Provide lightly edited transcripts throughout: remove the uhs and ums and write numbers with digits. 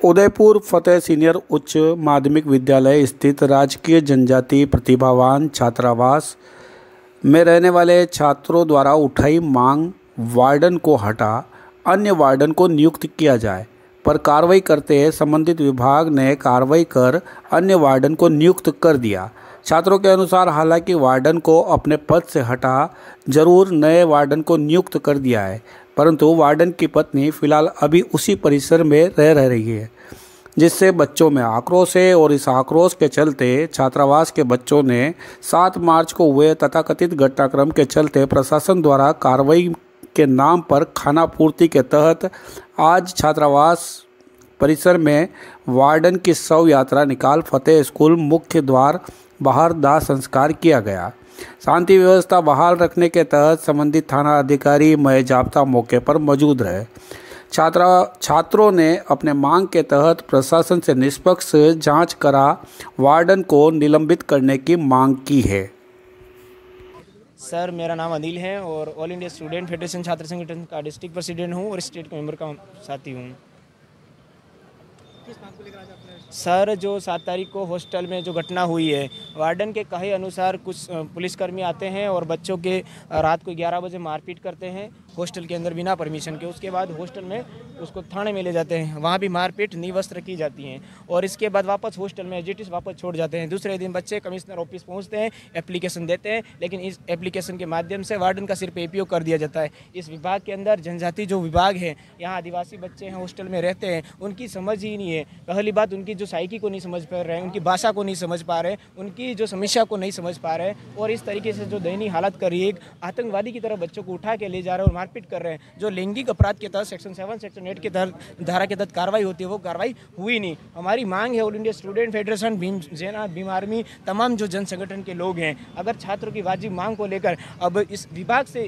उदयपुर फतेह senior उच्च माध्यमिक विद्यालय स्थित राजकीय जनजाति प्रतिभावान छात्रावास में रहने वाले छात्रों द्वारा उठाई मांग वार्डन को हटा अन्य वार्डन को नियुक्त किया जाए पर कार्रवाई करते संबंधित विभाग ने कार्रवाई कर अन्य वार्डन को नियुक्त कर दिया। छात्रों के अनुसार हालांकि वार्डन को अपने पद से हटा जरूर नए वार्डन को नियुक्त कर दिया है, परंतु वार्डन की पत्नी फिलहाल अभी उसी परिसर में रह रही है, जिससे बच्चों में आक्रोश है और इस आक्रोश के चलते छात्रावास के बच्चों ने 7 मार्च को हुए तथाकथित घटनाक्रम के चलते प्रशासन द्वारा कार्रवाई के नाम पर खाना पूर्ति के तहत आज छात्रावास परिसर में वार्डन की शव यात्रा निकाल फतेह स्कूल मुख्य द्वार बाहर दाह संस्कार किया गया। शांति व्यवस्था बहाल रखने के तहत संबंधित थाना अधिकारी मय जाब्ता मौके पर मौजूद रहे। छात्रों ने अपने मांग के तहत प्रशासन से निष्पक्ष जांच करा वार्डन को निलंबित करने की मांग की है। सर, मेरा नाम अनिल है और ऑल इंडिया स्टूडेंट फेडरेशन छात्र संगठन का डिस्ट्रिक्ट प्रेसिडेंट हूँ और स्टेट मेंबर का साथी हूँ। सर, जो 7 तारीख को हॉस्टल में जो घटना हुई है, वार्डन के कहे अनुसार कुछ पुलिसकर्मी आते हैं और बच्चों के रात को 11 बजे मारपीट करते हैं हॉस्टल के अंदर बिना परमिशन के। उसके बाद हॉस्टल में उसको थाने में ले जाते हैं, वहाँ भी मारपीट निवस्त्र की जाती हैं और इसके बाद वापस हॉस्टल में एजिटिस वापस छोड़ जाते हैं। दूसरे दिन बच्चे कमिश्नर ऑफिस पहुँचते हैं, एप्लीकेशन देते हैं, लेकिन इस एप्लीकेशन के माध्यम से वार्डन का सिर्फ एपीओ कर दिया जाता है। इस विभाग के अंदर जनजाति जो विभाग है, यहाँ आदिवासी बच्चे हैं हॉस्टल में रहते हैं, उनकी समझ ही नहीं है। पहली बात, उनकी जो साइकी को नहीं समझ पा रहे हैं, उनकी भाषा को नहीं समझ पा रहे, उनकी जो समस्या को नहीं समझ पा रहे और इस तरीके से जो दयनीय हालत कर रही है, एक आतंकवादी की तरह बच्चों को उठा के ले जा रहे हैं और मारपीट कर रहे हैं। जो लैंगिक अपराध के तहत सेक्शन 7 सेक्शन 8 के तहत धारा के तहत कार्रवाई होती है, वो कार्रवाई हुई नहीं। हमारी मांग है all India student federation, Bhim सेना, भीम आर्मी, तमाम जो जन संगठन के लोग हैं, अगर छात्रों की वाजिब मांग को लेकर अब इस विभाग से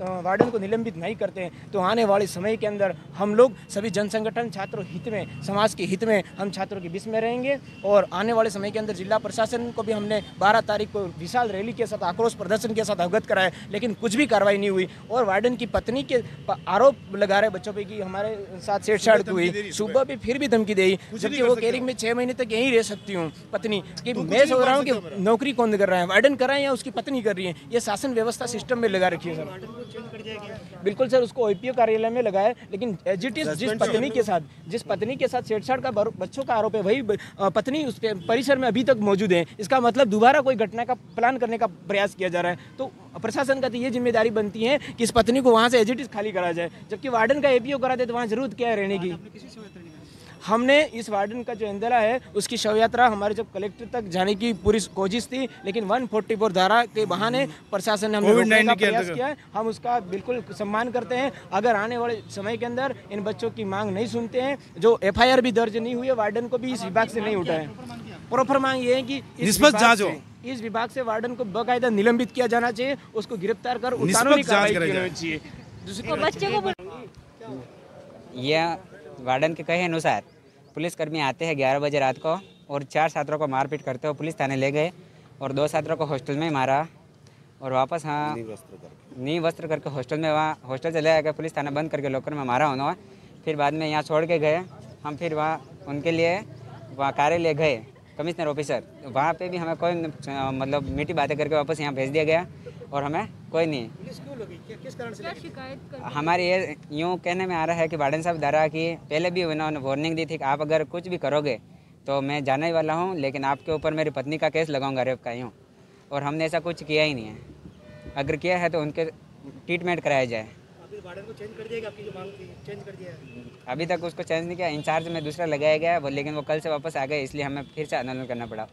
वार्डन को निलंबित नहीं करते हैं तो आने वाले समय के अंदर हम लोग सभी जन संगठन छात्रों हित में, समाज के हित में हम छात्रों के बीच में रहेंगे। और आने वाले समय के अंदर जिला प्रशासन को भी हमने 12 तारीख को विशाल रैली के साथ आक्रोश प्रदर्शन के साथ अवगत कराया, लेकिन कुछ भी कार्रवाई नहीं हुई। और वार्डन की पत्नी के आरोप लगा रहे बच्चों पे कि हमारे साथ छेड़छाड़ हुई, सुबह भी फिर भी धमकी दी, जबकि वो कह रही मैं 6 महीने तक यहीं रह सकती हूँ। पत्नी कि मैं सोच रहा हूँ कि नौकरी कौन कर रहा है, वार्डन कर रहा है या उसकी पत्नी कर रही है। ये शासन व्यवस्था सिस्टम में लगा रखी है सर। बिल्कुल सर, उसको ओपीओ कार्यालय में लगाया, लेकिन एजिटिस जिस पत्नी के साथ छेड़छाड़ का बच्चों का आरोप है, वही पत्नी उस परिसर में अभी तक मौजूद है। इसका मतलब दोबारा कोई घटना का प्लान करने का प्रयास किया जा रहा है। तो प्रशासन का तो ये जिम्मेदारी बनती है कि इस पत्नी को वहाँ से एजिटिस खाली करा जाए, जबकि वार्डन का एपीओ करा दे तो वहाँ जरूरत क्या है रहने की। हमने इस वार्डन का जो इंदिरा है उसकी शव यात्रा हमारे जब कलेक्टर तक जाने की पूरी कोशिश थी, लेकिन 144 धारा के बहाने प्रशासन ने हमें रोकने का प्रयास किया है। हम उसका बिल्कुल सम्मान करते हैं। अगर आने वाले समय के अंदर इन बच्चों की मांग नहीं सुनते हैं, जो एफआईआर भी दर्ज नहीं हुई है, वार्डन को भी इस विभाग से नहीं उठाए। प्रॉपर मांग ये है कि इस विभाग से वार्डन को बाकायदा निलंबित किया जाना चाहिए, उसको गिरफ्तार कर कानूनी कार्रवाई करनी चाहिए। यह वार्डन के कहे अनुसार पुलिसकर्मी आते हैं 11 बजे रात को और 4 छात्रों को मारपीट करते हुए पुलिस थाने ले गए और 2 छात्रों को हॉस्टल में मारा और वापस नी वस्त्र करके हॉस्टल में वहाँ हॉस्टल चले आए, पुलिस थाना बंद करके लॉकर में मारा उन्होंने। फिर बाद में यहाँ छोड़ के गए। हम फिर वहाँ उनके लिए वहाँ कार्यालय गए, कमिश्नर ऑफिसर, वहाँ पे भी हमें कोई मतलब मीठी बातें करके वापस यहाँ भेज दिया गया और हमें कोई नहीं। किस कारण से शिकायत हमारी ये यूँ कहने में आ रहा है कि वार्डन साहब द्वारा कि पहले भी उन्होंने वार्निंग दी थी कि आप अगर कुछ भी करोगे तो मैं जाने ही वाला हूँ, लेकिन आपके ऊपर मेरी पत्नी का केस लगाऊंगा रेप का यूँ, और हमने ऐसा कुछ किया ही नहीं है। अगर किया है तो उनके ट्रीटमेंट कराया जाए। वार्डन को चेंज कर दिया, आपकी जो मांग थी चेंज कर दिया है? अभी तक उसको चेंज नहीं किया, इंचार्ज में दूसरा लगाया गया है, लेकिन वो कल से वापस आ गए, इसलिए हमें फिर से आंदोलन करना पड़ा।